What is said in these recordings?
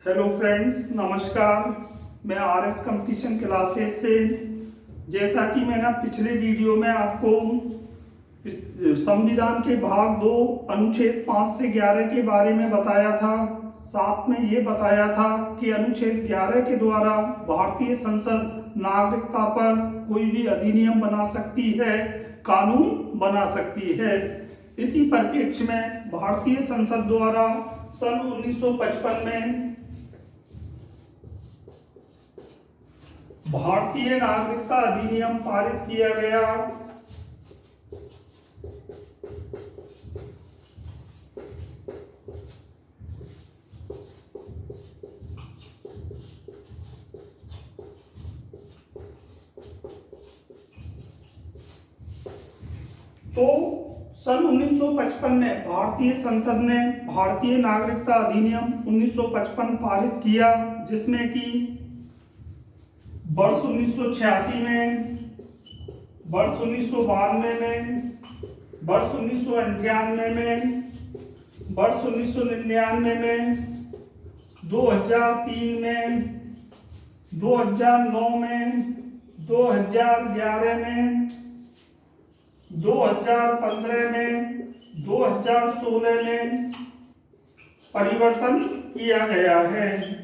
Hello friends, नमस्कार। मैं RS competition classes से, जैसा कि मैंने पिछले वीडियो में आपको संविधान के भाग 2 अनुच्छेद 5 से 11 के बारे में बताया था। साथ में ये बताया था कि अनुच्छेद 11 के द्वारा भारतीय संसद नागरिकता पर कोई भी अधिनियम बना सकती है, कानून बना सकती है। इसी परिप्रेक्ष्य में भारतीय संसद द्वारा सन 1955 में भारतीय नागरिकता अधिनियम पारित किया गया। तो सन 1955 में भारतीय संसद ने भारतीय नागरिकता अधिनियम 1955 पारित किया, जिसमें कि वर्ष 1986 में, वर्ष 1992 में, वर्ष 1998 में, वर्ष 1999 में, 2003 में, 2009 में, 2011 में, 2015 में, 2016 में परिवर्तन किया गया है।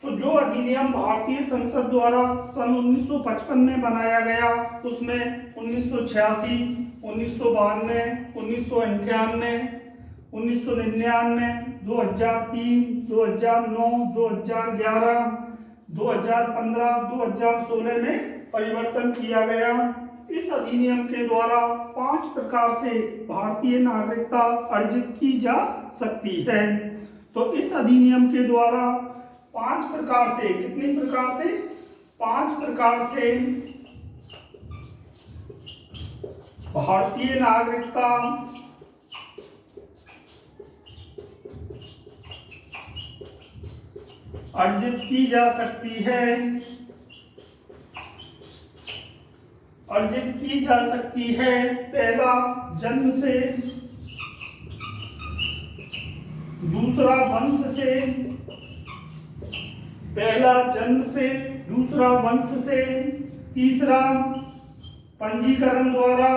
तो जो अधिनियम भारतीय संसद द्वारा सन 1955 में बनाया गया, उसमें 1986, 1992, 1998, 1999, 2003, 2009, 2011, 2015, 2016 में परिवर्तन किया गया। इस अधिनियम के द्वारा 5 प्रकार से भारतीय नागरिकता अर्जित की जा सकती है। तो इस अधिनियम के द्वारा 5 प्रकार से, कितनी प्रकार से? 5 प्रकार से भारतीय नागरिकता अर्जित की जा सकती है। अर्जित की जा सकती है। पहला, जन्म से। दूसरा, वंश से। पहला जन्म से, दूसरा वंश से, तीसरा पंजीकरण द्वारा,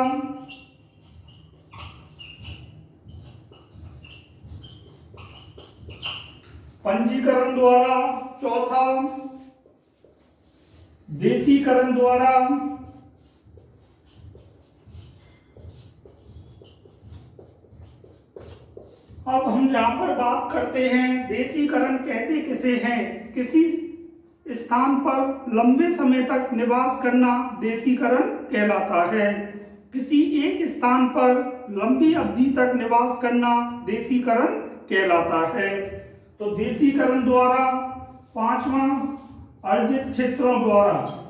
पंजीकरण द्वारा, चौथा देशीकरण द्वारा, अब हम यहाँ पर बात करते हैं देशीकरण कहते किसे हैं। किसी स्थान पर लंबे समय तक निवास करना देशीकरण कहलाता है। किसी एक स्थान पर लंबी अवधि तक निवास करना देशीकरण कहलाता है। तो देशीकरण द्वारा, पांचवा अर्जित क्षेत्रों द्वारा।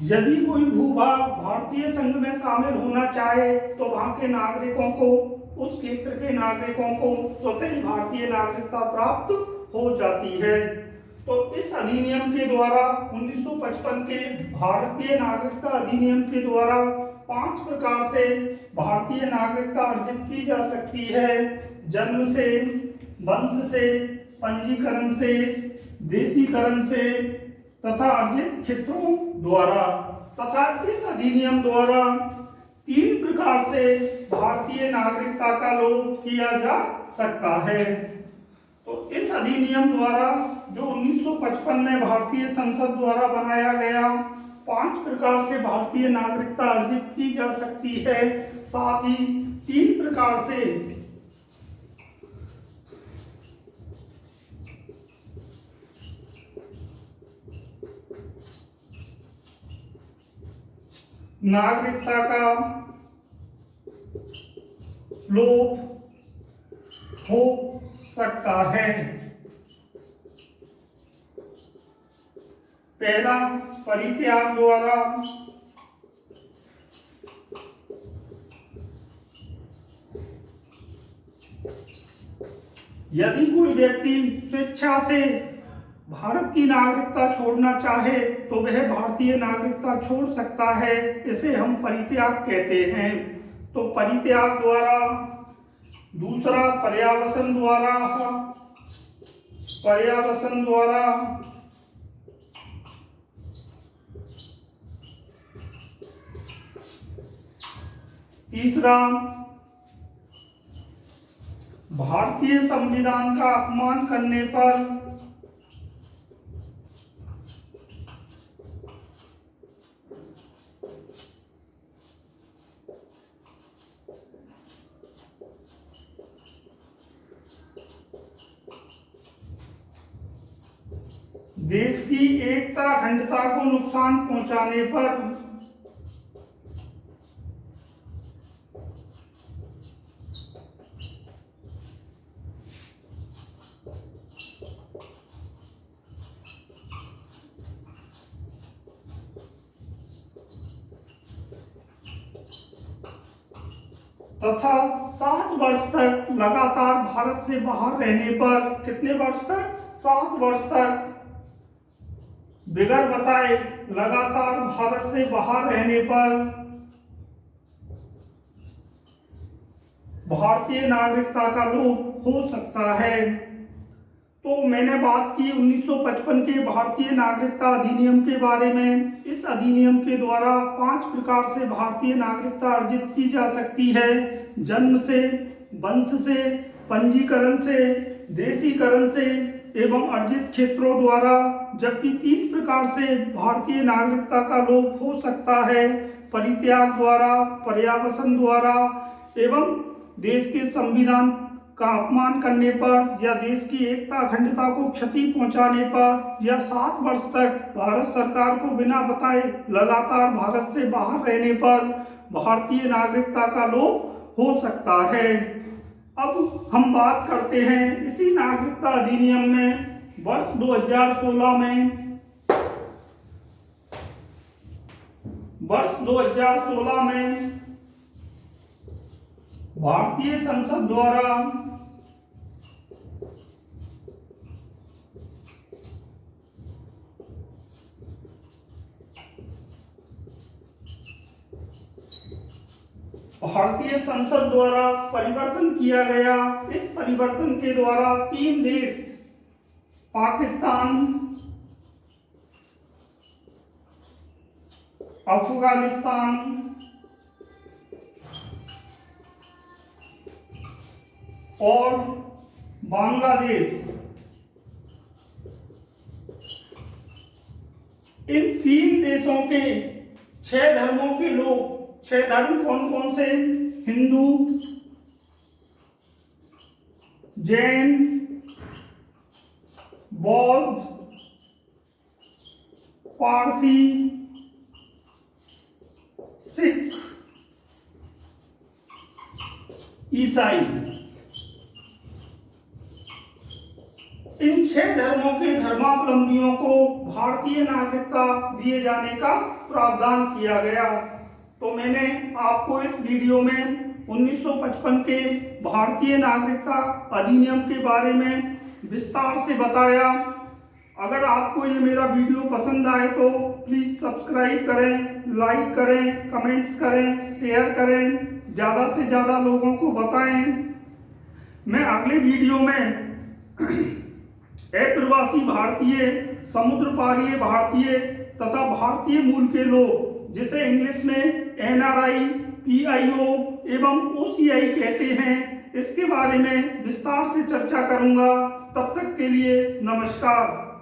यदि कोई भूभाग भारतीय संघ में शामिल होना चाहे तो वहां के नागरिकों को, उस क्षेत्र के नागरिकों को स्वतः ही भारतीय नागरिकता प्राप्त हो जाती है। तो इस अधिनियम के द्वारा 1955 के भारतीय नागरिकता अधिनियम के द्वारा 5 प्रकार से भारतीय नागरिकता अर्जित की जा सकती है। जन्म से, वंश से, पंजीकरण से, देशीकरण से तथा अर्जित क्षेत्रों द्वारा। तथा इस अधिनियम द्वारा 3 प्रकार से भारतीय नागरिकता का लोप किया जा सकता है। तो इस अधिनियम द्वारा जो 1955 में भारतीय संसद द्वारा बनाया गया, 5 प्रकार से भारतीय नागरिकता अर्जित की जा सकती है। साथ ही 3 प्रकार से नागरिकता का लोप हो सकता है। पहला, परित्याग द्वारा। यदि कोई व्यक्ति स्वेच्छा से भारत की नागरिकता छोड़ना चाहे तो वह भारतीय नागरिकता छोड़ सकता है, इसे हम परित्याग कहते हैं। तो परित्याग द्वारा, दूसरा पर्यावसन द्वारा, पर्यावसन द्वारा, तीसरा भारतीय संविधान का अपमान करने पर, देश की एकता अखंडता को नुकसान पहुंचाने पर, तथा 7 वर्ष तक लगातार भारत से बाहर रहने पर, कितने वर्ष तक? 7 वर्ष तक बिगर बताए लगातार भारत से बाहर रहने पर भारतीय नागरिकता का लोप हो सकता है। तो मैंने बात की 1955 के भारतीय नागरिकता अधिनियम के बारे में। इस अधिनियम के द्वारा 5 प्रकार से भारतीय नागरिकता अर्जित की जा सकती है: जन्म से, वंश से, पंजीकरण से, देशीकरण से एवं अर्जित क्षेत्रों द्वारा। जबकि 3 प्रकार से भारतीय नागरिकता का लोप हो सकता है: परित्याग द्वारा, पर्यावसन द्वारा एवं देश के संविधान का अपमान करने पर, या देश की एकता अखंडता को क्षति पहुंचाने पर, या 7 वर्ष तक भारत सरकार को बिना बताए लगातार भारत से बाहर रहने पर भारतीय नागरिकता का लोप हो सकता है। अब हम बात करते हैं इसी नागरिकता अधिनियम में वर्ष 2016 में भारतीय संसद द्वारा परिवर्तन किया गया। इस परिवर्तन के द्वारा 3 देश, पाकिस्तान, अफगानिस्तान और बांग्लादेश, इन 3 देशों के 6 धर्मों के लोग, 6 धर्म कौन कौन से? हिंदू, जैन, बौद्ध, पारसी, सिख, ईसाई। इन 6 धर्मों के धर्मावलंबियों को भारतीय नागरिकता दिए जाने का प्रावधान किया गया। तो मैंने आपको इस वीडियो में 1955 के भारतीय नागरिकता अधिनियम के बारे में विस्तार से बताया। अगर आपको ये मेरा वीडियो पसंद आए तो प्लीज़ सब्सक्राइब करें, लाइक करें, कमेंट्स करें, शेयर करें, ज़्यादा से ज़्यादा लोगों को बताएं। मैं अगले वीडियो में अप्रवासी भारतीय, समुद्र पारीय भारतीय तथा भारतीय मूल के लोग, जिसे इंग्लिश में NRI, PIO एवं OCI कहते हैं, इसके बारे में विस्तार से चर्चा करूंगा। तब तक के लिए नमस्कार।